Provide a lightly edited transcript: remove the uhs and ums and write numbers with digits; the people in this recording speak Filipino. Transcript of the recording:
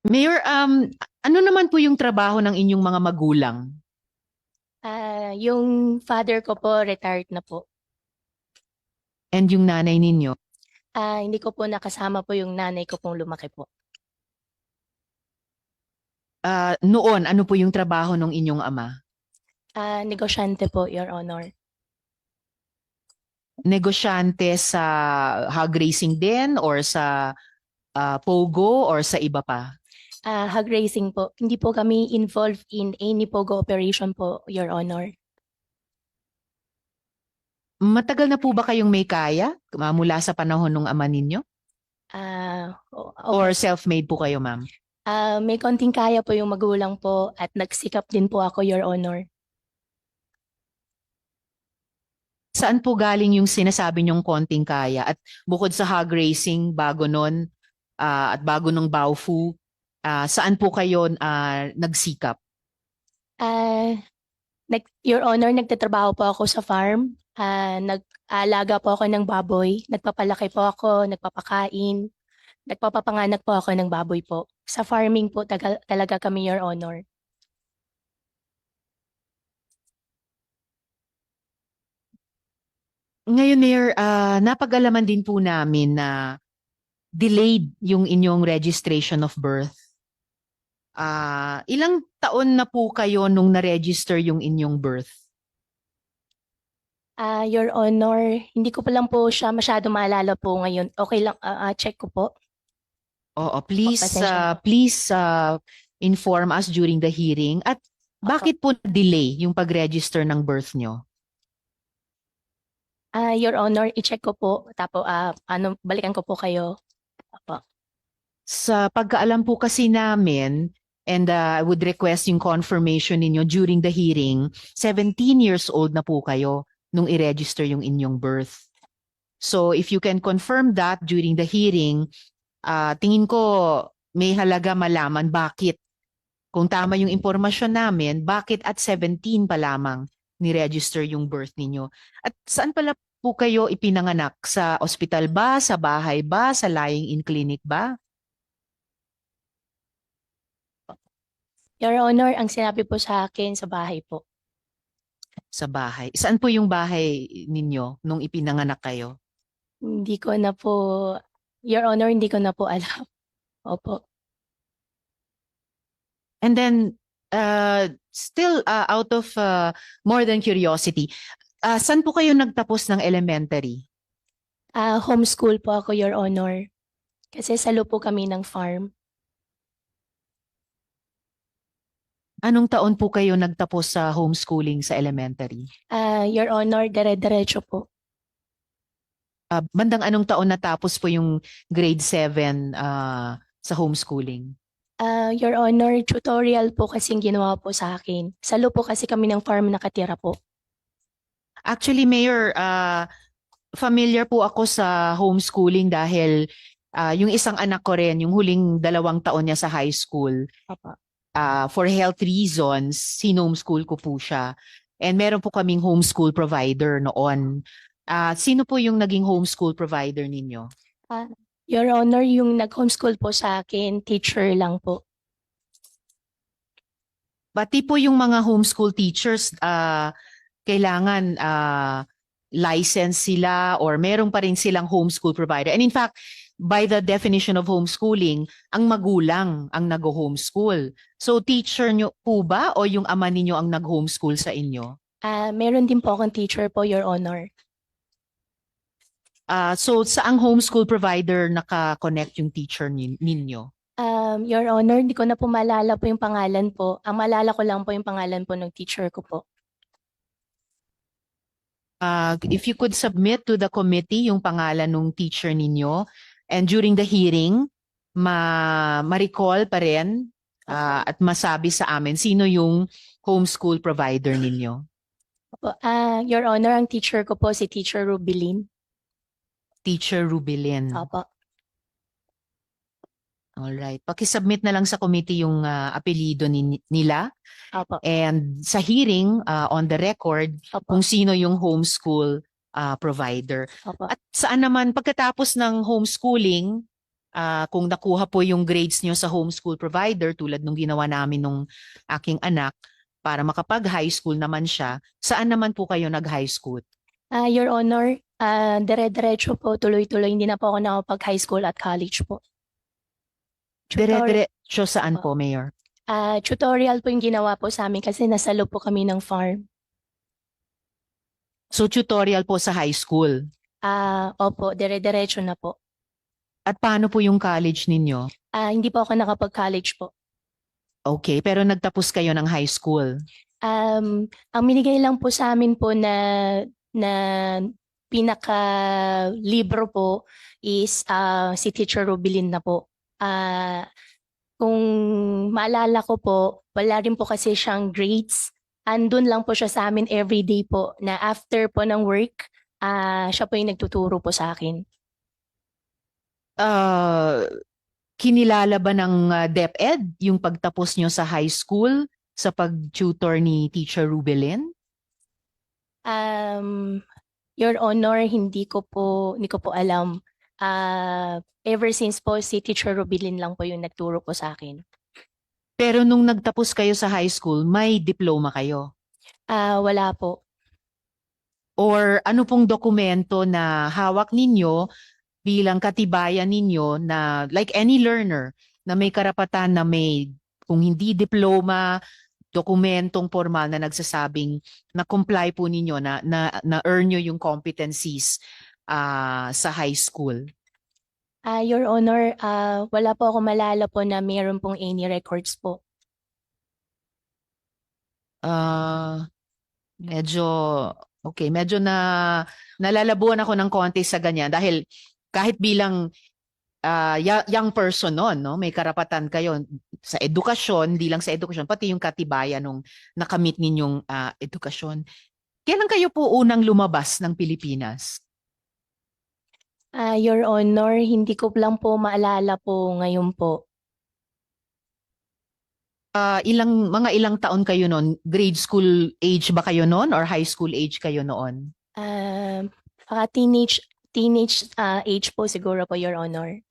Mayor, ano naman po yung trabaho ng inyong mga magulang? Yung father ko po retired na po. And yung nanay ninyo? Hindi ko po nakasama po yung nanay ko pong lumaki po. Noon, ano po yung trabaho ng inyong ama? Negosyante po, Your Honor. Negosyante sa hog racing din or sa pogo or sa iba pa? Hog racing po. Hindi po kami involved in any pogo operation po, Your Honor. Matagal na po ba kayong may kaya mula sa panahon ng ama ninyo? Opo. Or self-made po kayo, ma'am? May konting kaya po yung magulang po at nagsikap din po ako, Your Honor. Saan po galing yung sinasabi niyong konting kaya? At bukod sa hog racing, bago nun, at bago ng Baofu, saan po kayo nagsikap? Ah, Your Honor, nagtatrabaho po ako sa farm. Nag-aalaga po ako ng baboy. Nagpapalaki po ako, nagpapakain. Nagpapapanganak po ako ng baboy po. Sa farming po talaga kami, Your Honor. Ngayon, Mayor, napag-alaman din po namin na delayed yung inyong registration of birth. Ilang taon na po kayo nung na-register yung inyong birth? Your Honor, hindi ko pa lang po siya masyado maalala po ngayon. Okay lang, check ko po. Oo, Po, please, pasensya na po. inform us during the hearing. At Opo. bakit po delay yung pag-register ng birth nyo? Your Honor, i-check ko po. Tapos, balikan ko po kayo. Opo. Sa pagkaalam po kasi namin, and I would request yung confirmation ninyo during the hearing, 17 years old na po kayo nung i-register yung inyong birth. So if you can confirm that during the hearing, tingin ko may halaga malaman bakit. Kung tama yung impormasyon namin, bakit at 17 pa lamang ni-register yung birth ninyo? At saan pala po kayo ipinanganak? Sa ospital ba? Sa bahay ba? Sa lying-in clinic ba? Your Honor, ang sinabi po sa akin sa bahay po. Sa bahay. Saan po yung bahay ninyo nung ipinanganak kayo? Hindi ko na po, Your Honor, hindi ko na po alam. Opo. And then, still out of more than curiosity, saan po kayo nagtapos ng elementary? Homeschool po ako, Your Honor. Kasi salo po kami ng farm. Anong taon po kayo nagtapos sa homeschooling sa elementary? Your Honor, dire-diretso po. Bandang anong taon natapos po yung grade 7 sa homeschooling? Your Honor, tutorial po kasing ginawa po sa akin. Salo po kasi kami ng farm nakatira po. Actually, Mayor, familiar po ako sa homeschooling dahil yung isang anak ko rin, yung huling 2 taon niya sa high school, Opo. for health reasons, sinomeschool ko po siya. And meron po kaming homeschool provider noon. Sino po yung naging homeschool provider ninyo? Ah, Your Honor, yung nag-homeschool po sa akin, teacher lang po. Pati po yung mga homeschool teachers, kailangan license sila or meron pa rin silang homeschool provider. And in fact, by the definition of homeschooling, ang magulang ang nag-homeschool. So teacher nyo po ba o yung ama ninyo ang nag-homeschool sa inyo? Meron din po akong teacher po, Your Honor. So saang homeschool provider naka-connect yung teacher ninyo? Your Honor, hindi ko na po maalala po yung pangalan po. Ang maalala ko lang po yung pangalan po ng teacher ko po. If you could submit to the committee yung pangalan ng teacher ninyo and during the hearing, ma-recall pa rin at masabi sa amin sino yung homeschool provider ninyo. Opo. Your Honor, ang teacher ko po si Teacher Rubilin. Teacher Rubilin. Opo. Alright. Pakisubmit na lang sa committee yung apelido nila. Opo. And sa hearing, on the record, Opo. kung sino yung homeschool provider. Opo. At saan naman, pagkatapos ng homeschooling, Kung nakuha po yung grades nyo sa homeschool provider tulad nung ginawa namin nung aking anak para makapag-high school naman siya, saan naman po kayo nag-high school? Your Honor, dire-diretso po, tuloy-tuloy, hindi na po ako nakapag-high school at college po. Tutor, Dire-diretso saan po, Mayor? tutorial po yung ginawa po sa amin kasi nasa loob po kami ng farm. So tutorial po sa high school. Opo, dire-diretso na po. At paano po yung college ninyo? Hindi po ako nakapag-college po. Okay, pero nagtapos kayo ng high school. Ang binigay lang po sa amin po na pinaka libro po is si Teacher Rubilin na po. Kung maalala ko po, wala rin po kasi siyang grades. Andun lang po siya sa amin everyday po na after po ng work, siya po yung nagtuturo po sa akin. Kinilala ba ng DepEd yung pagtapos nyo sa high school sa pag-tutor ni Teacher Rubelin? Your Honor, hindi ko po alam. Ever since po si Teacher Rubilin lang po yung nagturo po sa akin. Pero nung nagtapos kayo sa high school, may diploma kayo? Wala po. Or ano pong dokumento na hawak ninyo bilang katibayan ninyo na like any learner na may karapatan na may kung hindi diploma, dokumentong formal na nagsasabing na comply po ninyo na earn nyo yung competencies sa high school? Your Honor, wala po ako malala po na mayroon pong any records po. Medyo medyo nalalabuan ako ng konti sa ganyan dahil kahit bilang young person noon, no, may karapatan kayo sa edukasyon, hindi lang sa edukasyon, pati yung katibayan nung nakamit ninyong edukasyon. Kailan kayo po unang lumabas ng Pilipinas? Your Honor, hindi ko lang po maalala po ngayon po. Mga ilang taon kayo noon? Grade school age ba kayo noon or high school age kayo noon? Baka teenage age po siguro po, Your Honor.